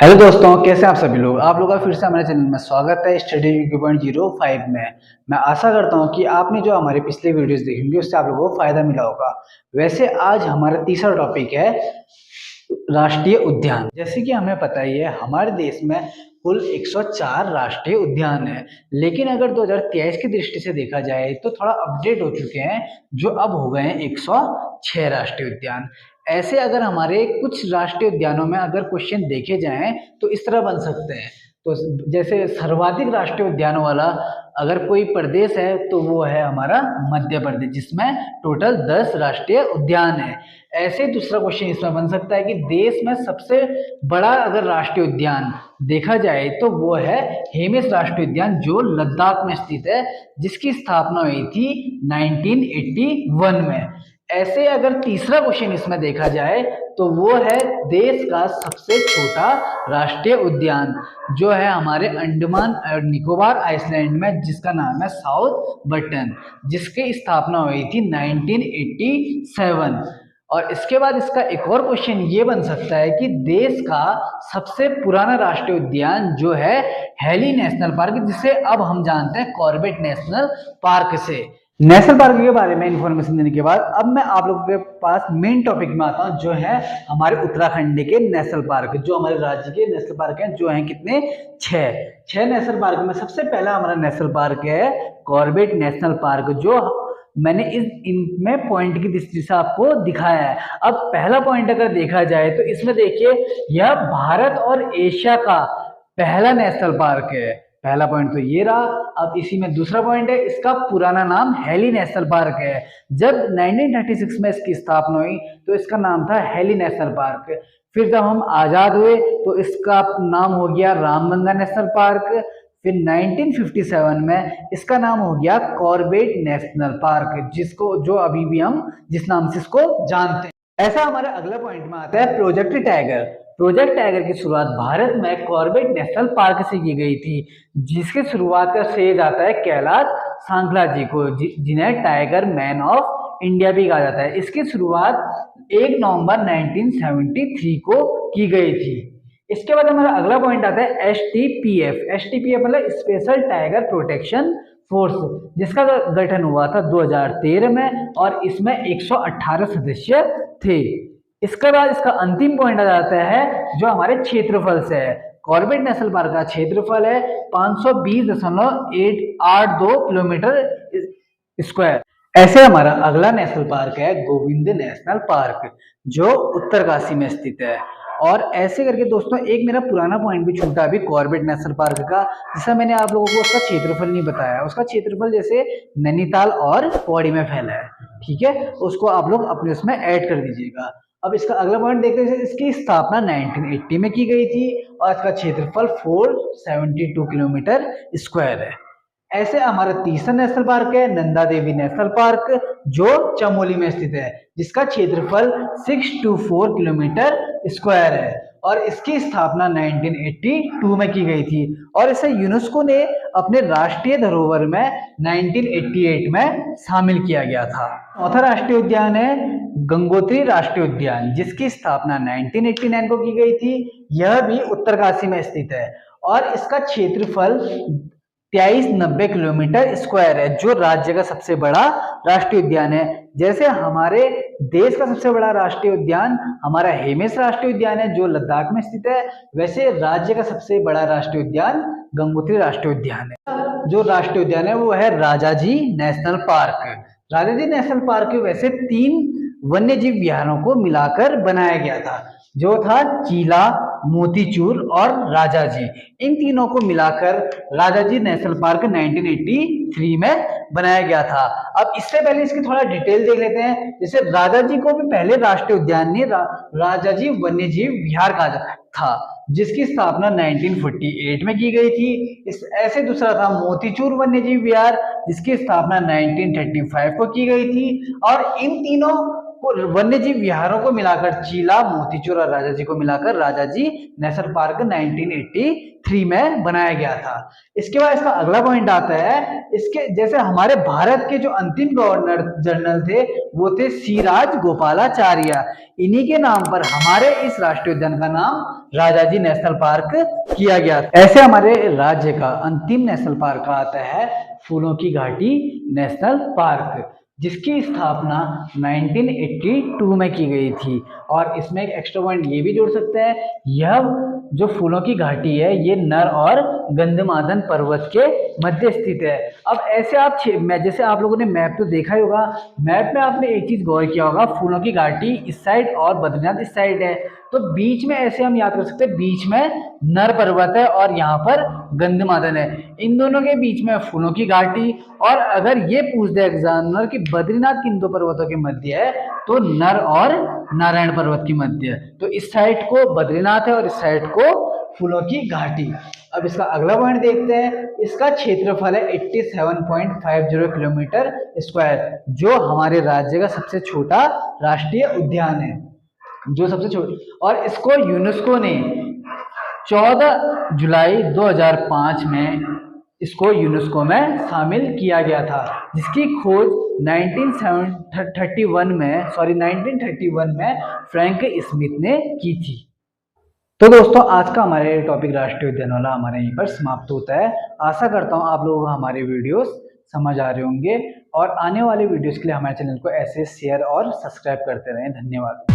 Hello दोस्तों, कैसे हैं आप सभी लोग। आप लोगों का फिर से हमारे चैनल में स्वागत है स्टडी 2.05 में। मैं आशा करता हूं कि आपने जो हमारे पिछले वीडियोस देखे होंगे उससे आप लोगों को फायदा मिला होगा। वैसे आज हमारा तीसरा टॉपिक है राष्ट्रीय उद्यान। जैसे कि हमें पता ही है हमारे देश में कुल 104 राष्ट्रीय उद्यान है, लेकिन अगर 2023 की दृष्टि से देखा जाए तो थोड़ा अपडेट हो चुके हैं, जो अब हो गए हैं 106 राष्ट्रीय उद्यान। ऐसे अगर हमारे कुछ राष्ट्रीय उद्यानों में अगर क्वेश्चन देखे जाएं तो इस तरह बन सकते हैं। तो जैसे सर्वाधिक राष्ट्रीय उद्यानों वाला अगर कोई प्रदेश है तो वो है हमारा मध्य प्रदेश, जिसमें टोटल 10 राष्ट्रीय उद्यान है। ऐसे दूसरा क्वेश्चन इसमें बन सकता है कि देश में सबसे बड़ा अगर राष्ट्रीय उद्यान देखा जाए तो वो है हेमिस राष्ट्रीय उद्यान, जो लद्दाख में स्थित है, जिसकी स्थापना हुई थी 1981 में। ऐसे अगर तीसरा क्वेश्चन इसमें देखा जाए तो वो है देश का सबसे छोटा राष्ट्रीय उद्यान, जो है हमारे अंडमान और निकोबार आइसलैंड में, जिसका नाम है साउथ बटन, जिसकी स्थापना हुई थी 1987। और इसके बाद इसका एक और क्वेश्चन ये बन सकता है कि देश का सबसे पुराना राष्ट्रीय उद्यान जो है हेली नेशनल पार्क, जिसे अब हम जानते हैं कॉर्बेट नेशनल पार्क से। नेशनल पार्क के बारे में इंफॉर्मेशन देने के बाद अब मैं आप लोगों के पास मेन टॉपिक में आता हूं, जो है हमारे उत्तराखंड के नेशनल पार्क। जो हमारे राज्य के नेशनल पार्क हैं, जो हैं कितने, छह नेशनल पार्क में सबसे पहला हमारा नेशनल पार्क है कॉर्बेट नेशनल पार्क, जो मैंने इनमें पॉइंट की दृष्टि से आपको दिखाया है। अब पहला पॉइंट अगर देखा जाए तो इसमें देखिए, यह भारत और एशिया का पहला नेशनल पार्क है। पहला पॉइंट तो ये रहा। अब इसी में दूसरा पॉइंट है, इसका पुराना नाम हेली नेशनल पार्क है। जब 1936 में इसकी स्थापना हुई तो इसका नाम था हेली नेशनल पार्क। फिर जब हम आजाद हुए तो इसका नाम हो गया रामगंगा नेशनल पार्क। फिर 1957 में इसका नाम हो गया कॉर्बेट नेशनल पार्क, जिसको जो अभी भी हम जिस नाम से इसको जानते हैं। ऐसा हमारे अगला पॉइंट में आता है प्रोजेक्ट टाइगर। प्रोजेक्ट टाइगर की शुरुआत भारत में कॉर्बेट नेशनल पार्क से की गई थी, जिसकी शुरुआत का श्रेय जाता है कैलाश सांकला जी को, जिन्हें टाइगर मैन ऑफ इंडिया भी कहा जाता है। इसकी शुरुआत 1 नवंबर 1973 को की गई थी। इसके बाद हमारा अगला पॉइंट आता है एसटीपीएफ। एसटीपीएफ मतलब स्पेशल टाइगर प्रोटेक्शन फोर्स, जिसका गठन हुआ था 2013 में और इसमें 118 सदस्य थे। इसके बाद इसका अंतिम पॉइंट आ जाता है जो हमारे क्षेत्रफल से है। कॉर्बेट नेशनल पार्क का क्षेत्रफल है 520.882 किलोमीटर स्क्वायर। ऐसे हमारा अगला नेशनल पार्क है गोविंद नेशनल पार्क, जो उत्तरकाशी में स्थित है। और ऐसे करके दोस्तों एक मेरा पुराना पॉइंट भी छूटा अभी कॉर्बेट नेशनल पार्क का, जिससे मैंने आप लोगों को उसका क्षेत्रफल नहीं बताया। उसका क्षेत्रफल जैसे नैनीताल और पौड़ी में फैला है, ठीक है, उसको आप लोग अपने उसमें ऐड कर दीजिएगा। अब इसका अगला पॉइंट देखते हैं, इसकी स्थापना 1980 में की गई थी और इसका क्षेत्रफल 472 किलोमीटर स्क्वायर है। ऐसे हमारा तीसरा नेशनल पार्क है नंदा देवी नेशनल पार्क, जो चमोली में स्थित है, जिसका क्षेत्रफल 624 किलोमीटर स्क्वायर है और इसकी स्थापना 1982 में की गई थी और इसे यूनेस्को ने अपने राष्ट्रीय धरोहर में 1988 में शामिल किया गया था। चौथा राष्ट्रीय उद्यान है गंगोत्री राष्ट्रीय उद्यान, जिसकी स्थापना 1989 को की गई थी। यह भी उत्तरकाशी में स्थित है और इसका क्षेत्रफल 2390 किलोमीटर स्क्वायर है, जो राज्य का सबसे बड़ा राष्ट्रीय उद्यान है। जैसे हमारे देश का सबसे बड़ा राष्ट्रीय उद्यान हमारा हेमिस राष्ट्रीय उद्यान है, जो लद्दाख में स्थित है, वैसे राज्य का सबसे बड़ा राष्ट्रीय उद्यान गंगोत्री राष्ट्रीय उद्यान है। जो राष्ट्रीय उद्यान है वो है Rajaji national park. Rajaji national park वैसे 3 वन्यजीव विहारों को मिलाकर बनाया गया था, जो था चीला, मोतीचूर और राजाजी। इन तीनों को मिलाकर राजाजी नेशनल पार्क 1983 में बनाया गया था। अब इससे पहले इसकी थोड़ा डिटेल देख लेते हैं। जैसे राजाजी को भी पहले राष्ट्रीय उद्यान ने राजाजी वन्यजीव विहार कहा जाता था, जिसकी स्थापना 1948 में की गई थी। ऐसे दूसरा था मोतीचूर वन्यजीव विहार, जिसकी स्थापना 1935 को की गई थी। और इन तीनों वन्यजीव विहारों को मिलाकर चीला, मोतीचूर और राजाजी को मिलाकर राजाजी नेशनल पार्क 1983 में बनाया गया था। इसके बाद इसका अगला पॉइंट आता है, इसके जैसे हमारे भारत के जो अंतिम गवर्नर जनरल थे वो थे सी राजगोपालाचार्य। इन्हीं के नाम पर हमारे इस राष्ट्रीय उद्यान का नाम राजाजी नेशनल पार्क किया गया था। ऐसे हमारे राज्य का अंतिम नेशनल पार्क आता है फूलों की घाटी नेशनल पार्क, जिसकी स्थापना 1982 में की गई थी। और इसमें एक एक्स्ट्रा पॉइंट ये भी जोड़ सकते हैं, यह जो फूलों की घाटी है ये नर और गंधमादन पर्वत के मध्य स्थित है। अब ऐसे आप जैसे आप लोगों ने मैप तो देखा ही होगा, मैप में आपने एक चीज गौर किया होगा, फूलों की घाटी इस साइड और बद्रीनाथ इस साइड है, तो बीच में ऐसे हम याद कर सकते हैं, बीच में नर पर्वत है और यहाँ पर गंधमादन है, इन दोनों के बीच में फूलों की घाटी। और अगर ये पूछ दे एग्जामिनर कि बद्रीनाथ किन दो पर्वतों के मध्य है, तो नर और नारायण पर्वत की मध्य है, तो इस साइड को बद्रीनाथ है और इस साइड को फूलों की घाटी। अब इसका अगला पॉइंट देखते हैं, इसका क्षेत्रफल है 87.50 किलोमीटर स्क्वायर, जो हमारे राज्य का सबसे छोटा राष्ट्रीय उद्यान है, जो सबसे छोटी। और इसको यूनेस्को ने 14 जुलाई 2005 में इसको यूनेस्को में शामिल किया गया था, जिसकी खोज 1931 में फ्रैंक स्मिथ ने की थी। तो दोस्तों आज का हमारे टॉपिक राष्ट्रीय उद्यान वाला हमारे यहीं पर समाप्त होता है। आशा करता हूँ आप लोगों को हमारे वीडियोस समझ आ रहे होंगे और आने वाले वीडियोस के लिए हमारे चैनल को ऐसे शेयर और सब्सक्राइब करते रहें। धन्यवाद।